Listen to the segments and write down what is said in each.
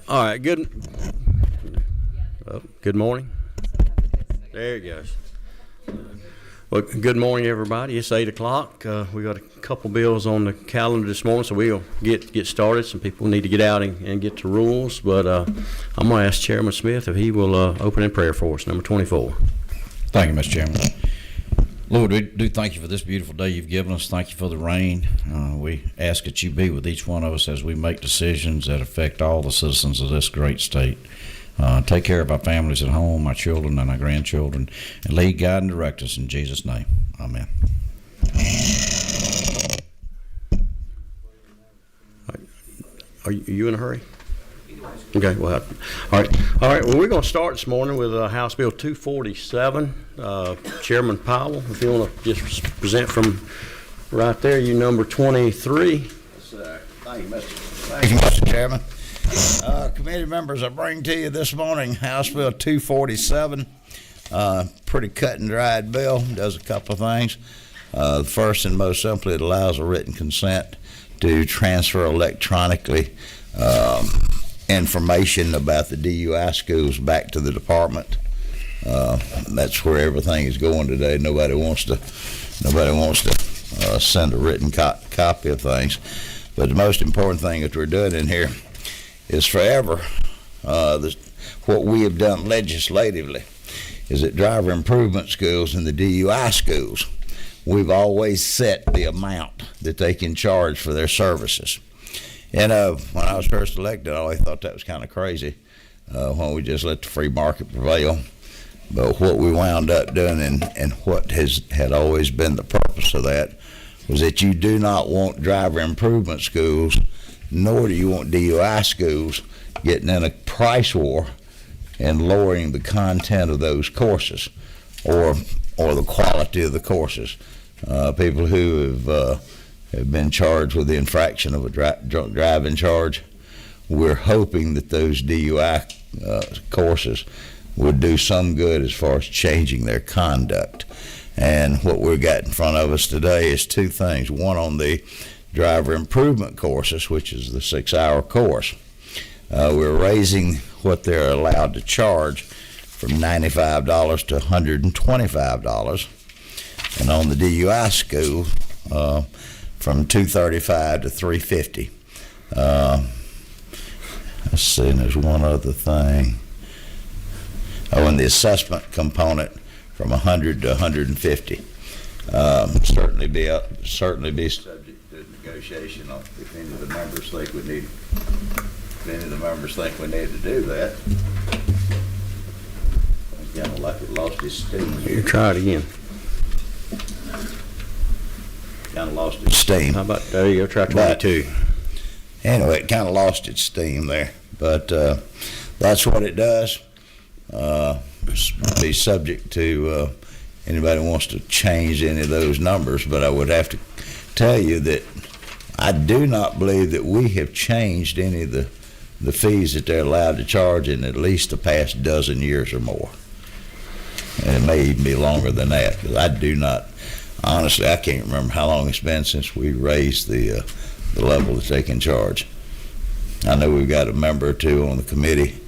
All right, good morning. There it goes. Well, good morning, everybody. It's 8 o'clock. We got a couple bills on the calendar this morning, so we'll get started. Some people need to get out and get to rules, but I'm going to ask Chairman Smith if he will open in prayer for us, number 24. Thank you, Mr. Chairman. Lord, we do thank you for this beautiful day you've given us. Thank you for the rain. We ask that you be with each one of us as we make decisions that affect all the citizens of this great state. Take care of our families at home, our children and our grandchildren, and lead, guide, and direct us in Jesus' name. Amen. Are you in a hurry? Okay, well, all right. Well, we're going to start this morning with House Bill 247. Chairman Powell, if you want to just present from right there, you number 23. Thank you, Mr. Chairman. Committee members, I bring to you this morning House Bill 247. Pretty cut and dried bill. Does a couple of things. First and most simply, it allows a written consent to transfer electronically information about the DUI schools back to the department. That's where everything is going today. Nobody wants to send a written copy of things. But the most important thing that we're doing in here is forever what we have done legislatively is that driver improvement schools and the DUI schools, we've always set the amount that they can charge for their services. When I was first elected, I always thought that was kind of crazy when we just let the free market prevail. But what we wound up doing and what had always been the purpose of that was that you do not want driver improvement schools, nor do you want DUI schools getting in a price war and lowering the content of those courses or the quality of the courses. People who have been charged with the infraction of a drunk driving charge, we're hoping that those DUI courses would do some good as far as changing their conduct. And what we've got in front of us today is two things. One on the driver improvement courses, which is the 6-hour course. We're raising what they're allowed to charge from $95 to $125. And on the DUI school, from $235 to $350. Let's see, and there's one other thing. And the assessment component from $100 to $150. Certainly be subject to negotiation if any of the members think we need to do that. Kind of like it lost its steam. You try it again. Kind of lost its steam. How about, there you go, try 22. But anyway, it kind of lost its steam there. But that's what it does. Be subject to anybody wants to change any of those numbers, but I would have to tell you that I do not believe that we have changed any of the fees that they're allowed to charge in at least the past dozen years or more. And it may even be longer than that, because I do not, honestly, I can't remember how long it's been since we raised the level that they can charge. I know we've got a member or two on the committee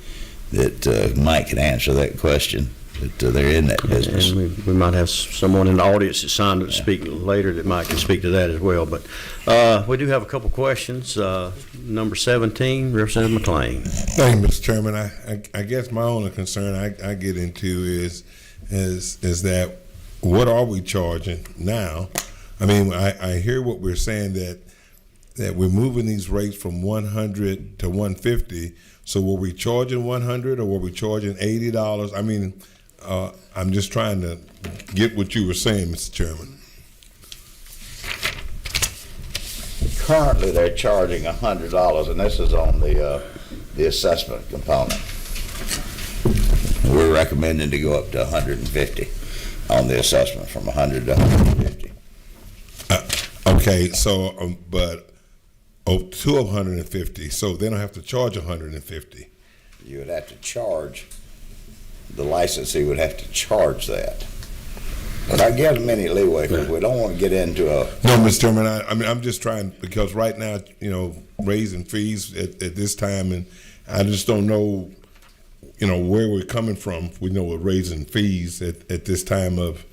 that Mike can answer that question, that they're in that business. And we might have someone in the audience that signed up to speak later that might can speak to that as well. But we do have a couple questions. Number 17, Representative McLean. Thank you, Mr. Chairman. I guess my only concern I get into is that what are we charging now? I mean, I hear what we're saying that we're moving these rates from 100 to 150. So were we charging 100 or were we charging $80? I mean, I'm just trying to get what you were saying, Mr. Chairman. Currently, they're charging $100, and this is on the assessment component. We're recommending to go up to 150 on the assessment, from 100 to 150. Okay, so to 150, so they don't have to charge 150. You would have to charge, the licensee would have to charge that. But I give them any leeway, because we don't want to get into a... No, Mr. Chairman, I mean, I'm just trying, because right now, raising fees at this time I just don't know, where we're coming from. We know we're raising fees at this time of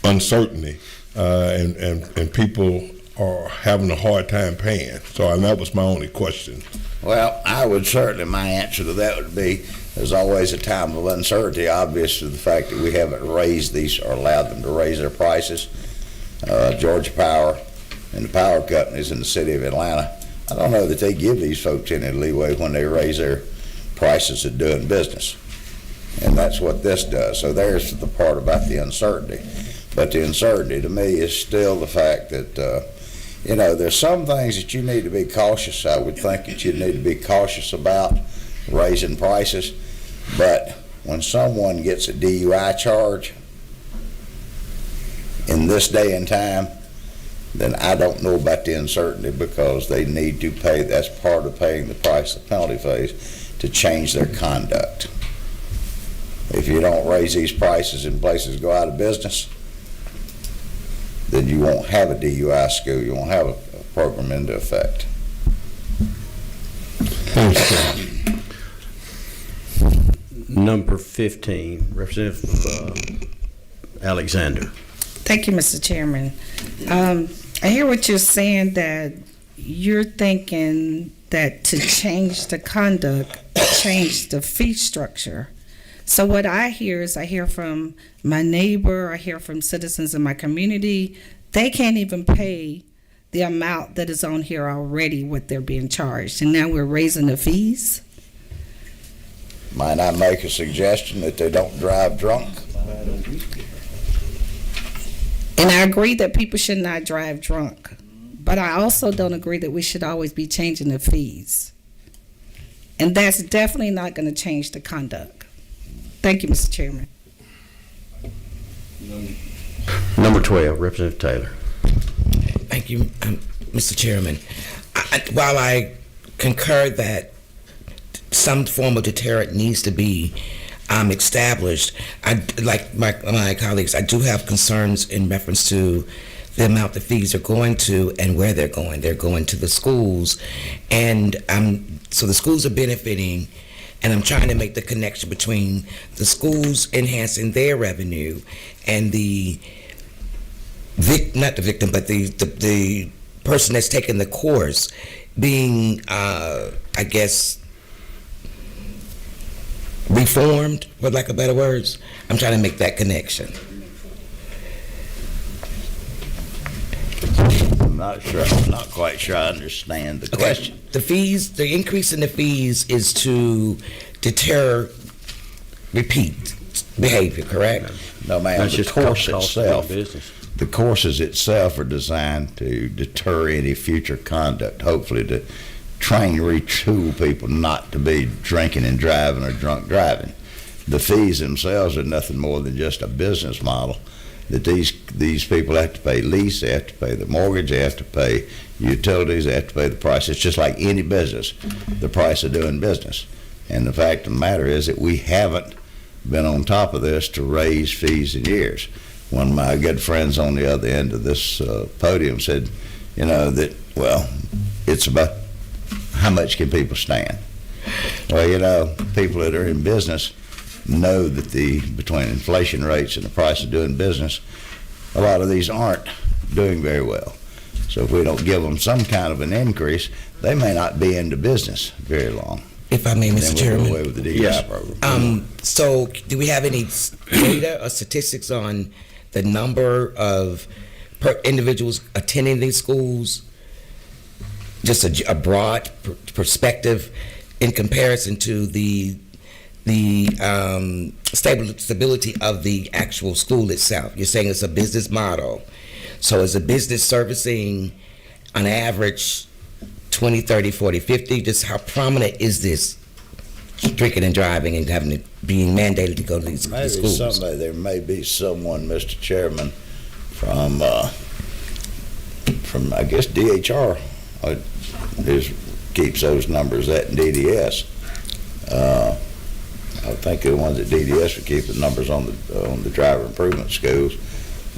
uncertainty, and people are having a hard time paying. So and that was my only question. Well, my answer to that would be, there's always a time of uncertainty, obvious to the fact that we haven't raised these or allowed them to raise their prices. Georgia Power and the power companies in the city of Atlanta, I don't know that they give these folks any leeway when they raise their prices of doing business. And that's what this does. So there's the part about the uncertainty. But the uncertainty to me is still the fact that, there's some things that you need to be cautious. I would think that you need to be cautious about raising prices. But when someone gets a DUI charge in this day and time, then I don't know about the uncertainty, because they need to pay, that's part of paying the price, the penalty phase, to change their conduct. If you don't raise these prices and places go out of business, then you won't have a DUI school, you won't have a program into effect. Number 15, Representative Alexander. Thank you, Mr. Chairman. I hear what you're saying, that you're thinking that to change the conduct, change the fee structure. So what I hear is, I hear from my neighbor, I hear from citizens in my community, they can't even pay the amount that is on here already, what they're being charged, and now we're raising the fees? Might I make a suggestion that they don't drive drunk? And I agree that people should not drive drunk, but I also don't agree that we should always be changing the fees. And that's definitely not going to change the conduct. Thank you, Mr. Chairman. Number 12, Representative Taylor. Thank you, Mr. Chairman. While I concur that some form of deterrent needs to be established, like my colleagues, I do have concerns in reference to the amount the fees are going to and where they're going. They're going to the schools, and so the schools are benefiting, and I'm trying to make the connection between the schools enhancing their revenue and not the victim, but the person that's taking the course being, I guess, reformed, for lack of better words. I'm trying to make that connection. I'm not quite sure I understand the question. The fees, the increase in the fees is to deter repeat behavior, correct? No, ma'am, That's the just course cost of doing itself, business. the courses itself are designed to deter any future conduct, hopefully to train, retool people not to be drinking and driving or drunk driving. The fees themselves are nothing more than just a business model that these people have to pay lease, they have to pay the mortgage, they have to pay utilities, they have to pay the price. It's just like any business, the price of doing business. And the fact of the matter is that we haven't been on top of this to raise fees in years. One of my good friends on the other end of this podium said, it's about how much can people stand? Well, people that are in business know that between inflation rates and the price of doing business, a lot of these aren't doing very well. So if we don't give them some kind of an increase, they may not be into business very long. If I may, Mr. Chairman. Then we'll go away with the DI program. So do we have any data or statistics on the number of individuals attending these schools? Just a broad perspective in comparison to the stability of the actual school itself. You're saying it's a business model. So is a business servicing on average 20, 30, 40, 50? Just how prominent is this drinking and driving and being mandated to go to these schools? There may be someone, Mr. Chairman, from I guess DHR keeps those numbers at DDS. I think the ones at DDS would keep the numbers on the driver improvement schools,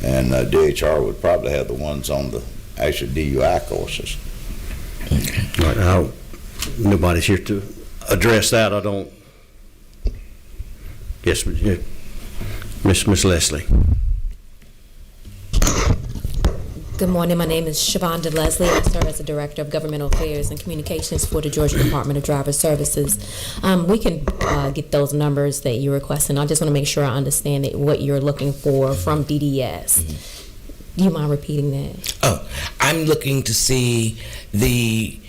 and DHR would probably have the ones on the actual DUI courses. Right, now, nobody's here to address that. I don't. Yes, Miss Leslie. Good morning. My name is Shavonda Leslie. I serve as the Director of Governmental Affairs and Communications for the Georgia Department of Driver Services. We can get those numbers that you're requesting. I just want to make sure I understand what you're looking for from DDS. Do you mind repeating that? Oh, I'm looking to see the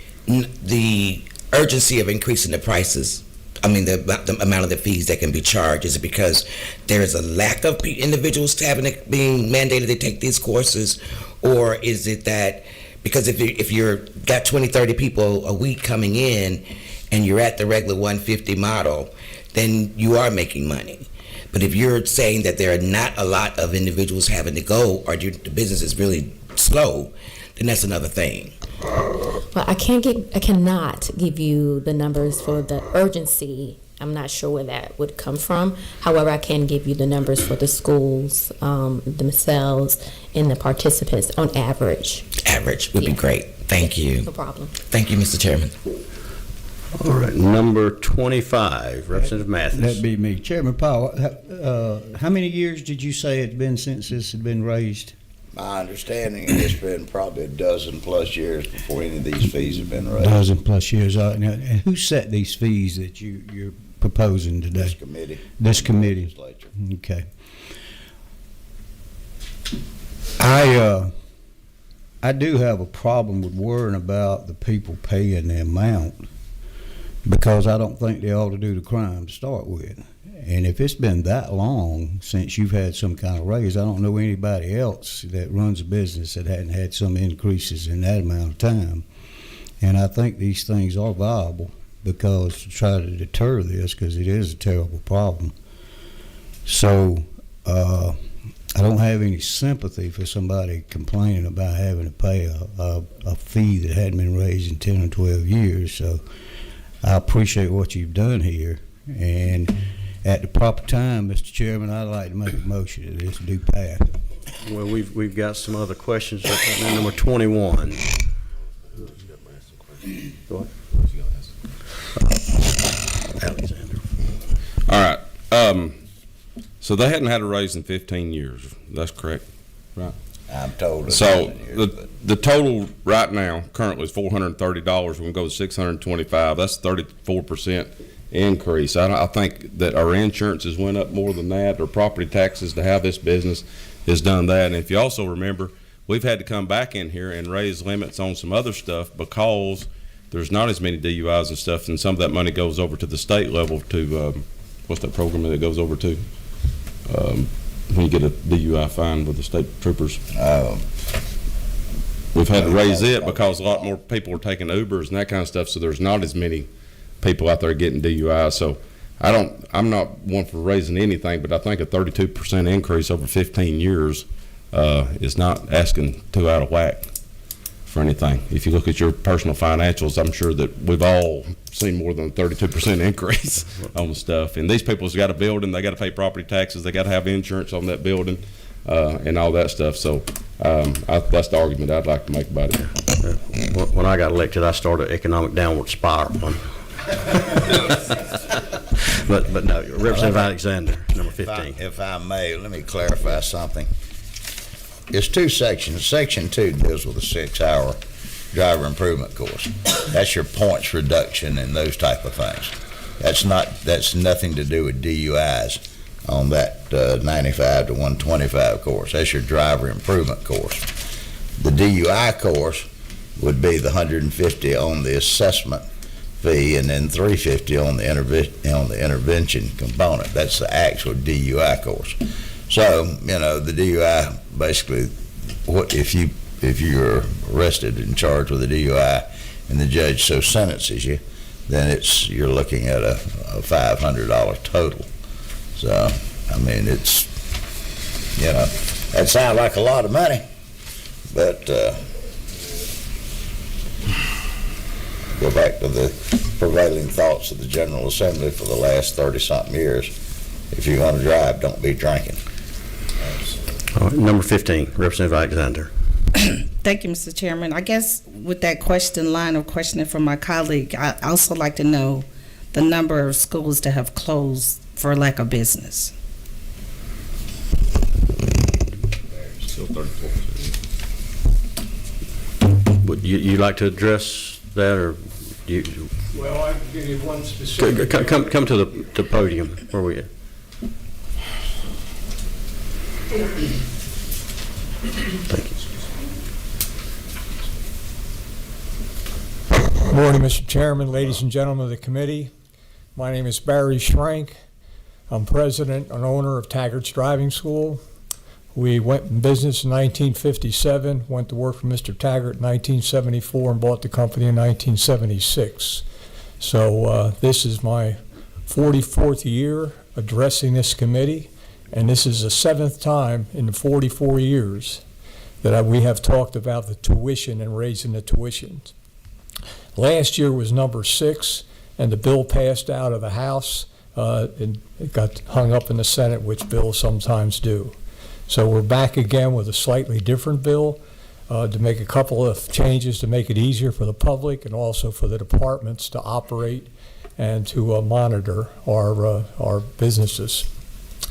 urgency of increasing the prices. I mean, the amount of the fees that can be charged. Is it because there is a lack of individuals being mandated to take these courses, or is it that because if you're got 20, 30 people a week coming in, and you're at the regular 150 model, then you are making money. But if you're saying that there are not a lot of individuals having to go, or the business is really slow, then that's another thing. Well, I cannot give you the numbers for the urgency. I'm not sure where that would come from. However, I can give you the numbers for the schools, themselves, and the participants on average. Average would be great. Thank you. No problem. Thank you, Mr. Chairman. All right, number 25, Representative Mathis. That'd be me. Chairman Powell, how many years did you say it's been since this had been raised? My understanding is it's been probably a dozen plus years before any of these fees have been raised. Dozen plus years. Now, and who set these fees that you're proposing today? This committee. This committee. Legislature. Okay. I do have a problem with worrying about the people paying the amount, because I don't think they ought to do the crime to start with. And if it's been that long since you've had some kind of raise, I don't know anybody else that runs a business that hadn't had some increases in that amount of time. And I think these things are viable because to try to deter this, because it is a terrible problem. So I don't have any sympathy for somebody complaining about having to pay a fee that hadn't been raised in 10 or 12 years. So I appreciate what you've done here. And at the proper time, Mr. Chairman, I'd like to make a motion that this do pass. Well, we've got some other questions. Number 21. Go ahead. Alexander. All right. So they hadn't had a raise in 15 years. That's correct, right? I'm told. it's So 7 years, the total right now currently is $430. We're going to go to $625. That's 34% increase. I think that our insurances went up more than that. Our property taxes to have this business has done that. And if you also remember, we've had to come back in here and raise limits on some other stuff because there's not as many DUIs and stuff, and some of that money goes over to the state level to what's that program that it goes over to when you get a DUI fine with the state troopers. We've had to raise it because a lot more people are taking Ubers and that kind of stuff, so there's not as many people out there getting DUI. So I'm not one for raising anything, but I think a 32% increase over 15 years is not asking too out of whack for anything. If you look at your personal financials, I'm sure that we've all seen more than a 32% increase on stuff. And these people's got a building, they got to pay property taxes, they got to have insurance on that building, and all that stuff. So that's the argument I'd like to make about it. When I got elected, I started economic downward spiral. But no, Representative Alexander, number 15. If I may, let me clarify something. It's two sections. Section 2 deals with a 6-hour driver improvement course. That's your points reduction and those type of things. That's nothing to do with DUIs on that 95 to 125 course. That's your driver improvement course. The DUI course would be the 150 on the assessment fee and then 350 on the intervention component. That's the actual DUI course. So, the DUI, basically, what if you're arrested and charged with a DUI and the judge so sentences you, then you're looking at a $500 total. So, I mean, it's, that sounds like a lot of money, but go back to the prevailing thoughts of the General Assembly for the last 30-something years. If you're going to drive, don't be drinking. All right, number 15, Representative Alexander. Thank you, Mr. Chairman. I guess with that line of questioning from my colleague, I also like to know the number of schools that have closed for lack of business. Still 34%. Would you like to address that, or you? Well, I can give you one specific. Come to the podium where we at. Thank you. Good morning, Mr. Chairman, ladies and gentlemen of the committee. My name is Barry Schrank. I'm president and owner of Taggart's Driving School. We went in business in 1957, went to work for Mr. Taggart in 1974, and bought the company in 1976. So this is my 44th year addressing this committee, and this is the 7th time in the 44 years that we have talked about the tuition and raising the tuition. Last year was number 6, and the bill passed out of the House, and it got hung up in the Senate, which bills sometimes do. So we're back again with a slightly different bill to make a couple of changes to make it easier for the public and also for the departments to operate and to monitor our businesses.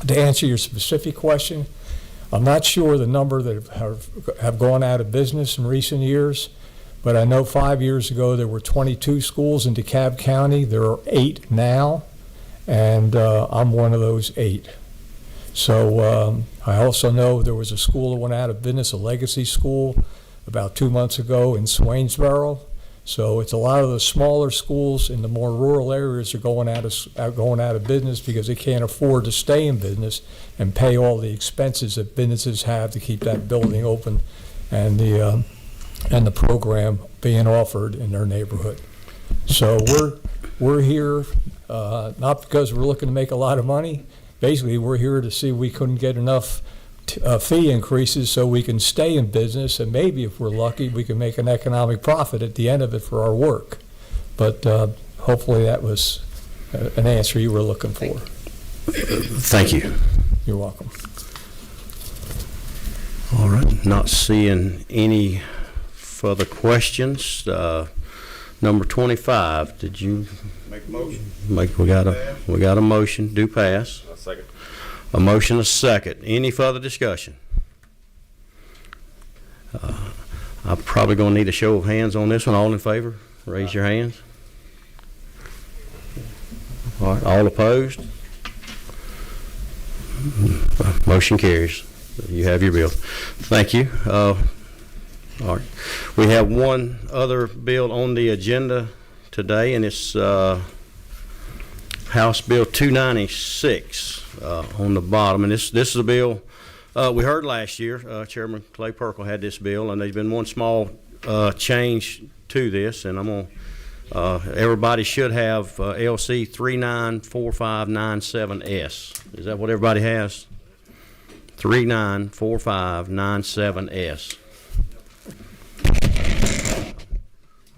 To answer your specific question, I'm not sure the number that have gone out of business in recent years, but I know 5 years ago there were 22 schools in DeKalb County. There are 8 now, and I'm one of those 8. So I also know there was a school that went out of business, a legacy school, about 2 months ago in Swainsboro. So it's a lot of the smaller schools in the more rural areas are going out of business because they can't afford to stay in business and pay all the expenses that businesses have to keep that building open and the program being offered in their neighborhood. So we're here not because we're looking to make a lot of money. Basically, we're here to see if we couldn't get enough fee increases so we can stay in business, and maybe if we're lucky, we can make an economic profit at the end of it for our work. But hopefully that was an answer you were looking for. Thank you. You're welcome. All right. Not seeing any further questions. Number 25. Did you Make a motion. we got a motion. Do pass. A second. A motion, a second. Any further discussion? I'm probably going to need a show of hands on this one. All in favor? Raise your hands. All right. All opposed? Motion carries. You have your bill. Thank you. All right. We have one other bill on the agenda today, and it's House Bill 296 on the bottom. And this is a bill we heard last year. Chairman Clay Perkle had this bill, and there's been one small change to this, and I'm going to everybody should have LC 394597S. Is that what everybody has? 394597S.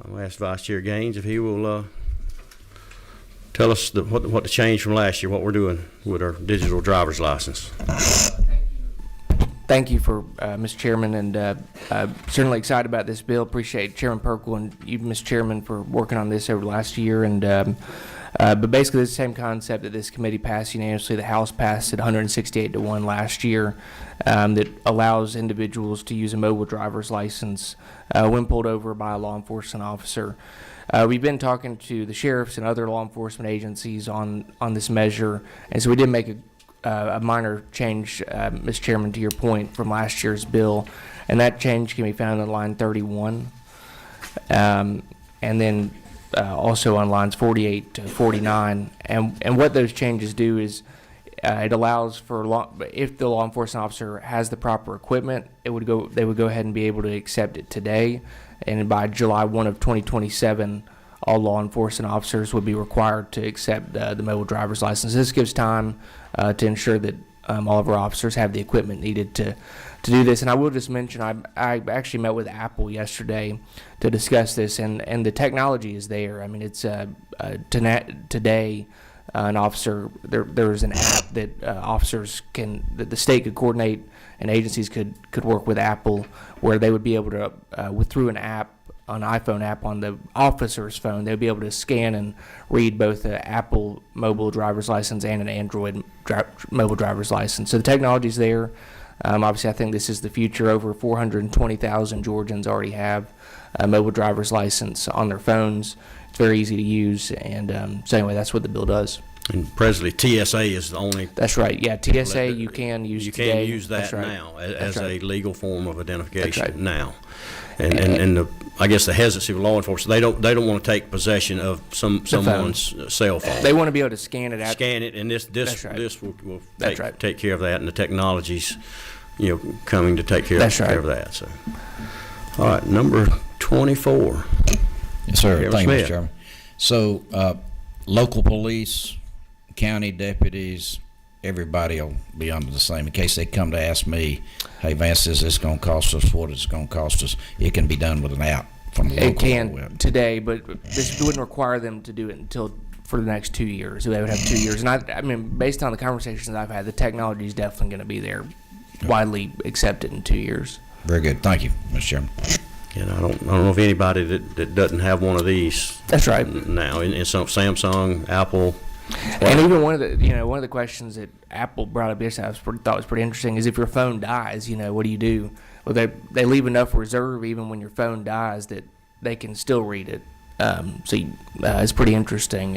I'm going to ask Vice Chair Gaines if he will tell us what the change from last year, what we're doing with our digital driver's license. Thank you for Mr. Chairman, and certainly excited about this bill. Appreciate Chairman Perkle and you, Mr. Chairman, for working on this over the last year. And but basically, it's the same concept that this committee passed unanimously. The House passed it 168-1 last year, that allows individuals to use a mobile driver's license when pulled over by a law enforcement officer. We've been talking to the sheriffs and other law enforcement agencies on this measure, and so we did make a minor change, Mr. Chairman, to your point, from last year's bill, and that change can be found in line 31, and then also on lines 48 to 49. And what those changes do is it allows for if the law enforcement officer has the proper equipment, they would go ahead and be able to accept it today, and by July 1 of 2027, all law enforcement officers would be required to accept the mobile driver's license. This gives time to ensure that all of our officers have the equipment needed to do this. And I will just mention, I actually met with Apple yesterday to discuss this, and the technology is there. I mean, it's today an officer, there's an app that officers can, that the state could coordinate and agencies could work with Apple, where they would be able to, through an app, an iPhone app on the officer's phone, they'd be able to scan and read both an Apple mobile driver's license and an Android mobile driver's license. So the technology's there. Obviously, I think this is the future. Over 420,000 Georgians already have a mobile driver's license on their phones. It's very easy to use, and so anyway, that's what the bill does. And presently, TSA is the only. That's right. Yeah, TSA you can use. You today. can use that That's right. now as That's a right. legal form of identification That's right. now. And I guess the hesitancy of law enforcement, they don't want to take possession of someone's cell phone. They want to be able to scan it. Scan it, and this That's right. this will That's right. take care of that, and the technology's coming to take care That's right. of that. So, all right, number 24. Yes, sir. Chairman Thank you, Smith. Mr. Chairman. So, local police, county deputies, everybody will be under the same. In case they come to ask me, hey, Vance, is this going to cost us? What is it going to cost us? It can be done with an app from the local. It can web. today, but this wouldn't require them to do it until for the next 2 years. They would have 2 years, and I mean, based on the conversations I've had, the technology is definitely going to be there, widely accepted in 2 years. Very good. Thank you, Mr. Chairman. And I don't know of anybody that doesn't have one of these. That's right. Now, in some Samsung, Apple. And even one of the questions that Apple brought up yesterday, thought was pretty interesting, is if your phone dies, what do you do? Well, they leave enough reserve even when your phone dies that they can still read it. It's pretty interesting.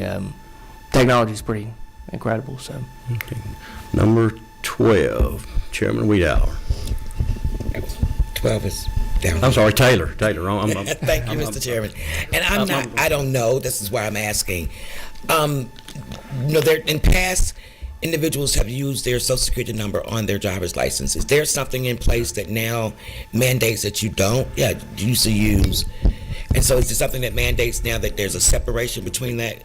Technology is pretty incredible. So, Okay. Number 12, Chairman Wiedauer. 12 is down. I'm sorry, Taylor. Thank you, Mr. Chairman. And I don't know. This is why I'm asking. There in past, individuals have used their Social Security number on their driver's license. Is there something in place that now mandates that you don't? Yeah, you used to use. And so is there something that mandates now that there's a separation between that?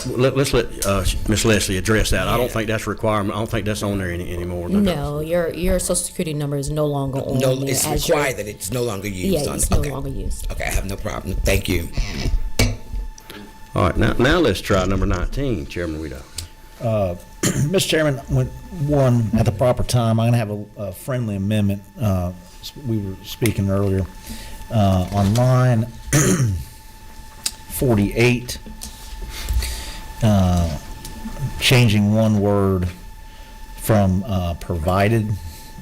Let's let Ms. Leslie address that. I don't think that's a requirement. I don't think that's on there anymore. No, your Social Security number is no longer on No, there. it's as your- required that it's no longer used. Yeah, on it's it. no longer used. Okay, I have no problem. Thank you. All right, now let's try number 19, Chairman Wiedauer. Mr. Chairman, one at the proper time, I'm going to have a friendly amendment. We were speaking earlier on line 48, changing one word from provided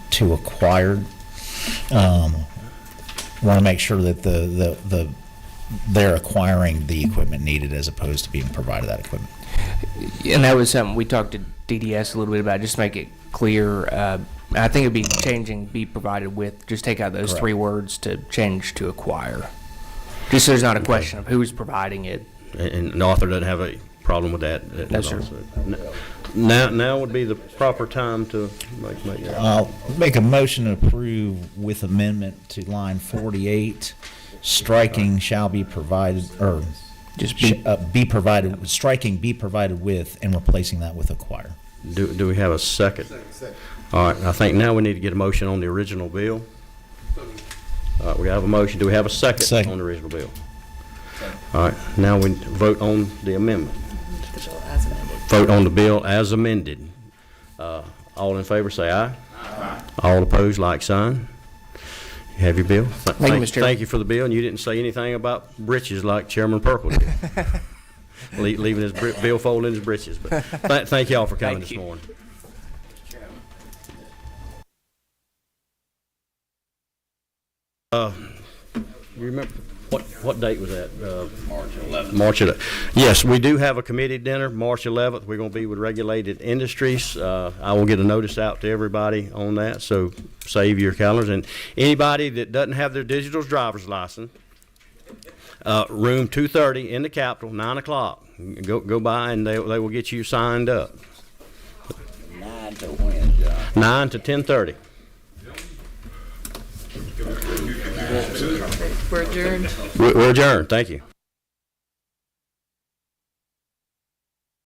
to acquired. Want to make sure that they're acquiring the equipment needed as opposed to being provided that equipment. and that was something we talked to DDS a little bit about, just to make it clear. I think it'd be changing be provided with, just take out those Correct. 3 words to change to acquire. Just so there's not a question of who's providing it. And the author doesn't have a problem with that. No, sir. Now would be the proper time to make that. I'll make a motion to approve with amendment to line 48, striking shall be provided, or Just be provided, striking be provided with, and replacing that with acquire. Do we have a second? All right, I think now we need to get a motion on the original bill. All right, we have a motion. Do we have a second on the original bill? All right, now we vote on the amendment. Vote on the bill as amended. All in favor, say aye. Aye. All opposed, like sign. You have your bill. Thank you, Mr. Chairman. Thank you for the bill, and you didn't say anything about britches like Chairman Perkle did. Leaving his bill fold in his britches. But thank you all for coming Thank this you. morning. You remember, what date was that? March 11th. March 11th. Yes, we do have a committee dinner, March 11th. We're going to be with Regulated Industries. I will get a notice out to everybody on that, so save your calendars. And anybody that doesn't have their digital driver's license, room 230 in the Capitol, 9 o'clock. Go by and they will get you signed up. 9 to when, John? 9 to 10:30. We're adjourned. We're adjourned. Thank you.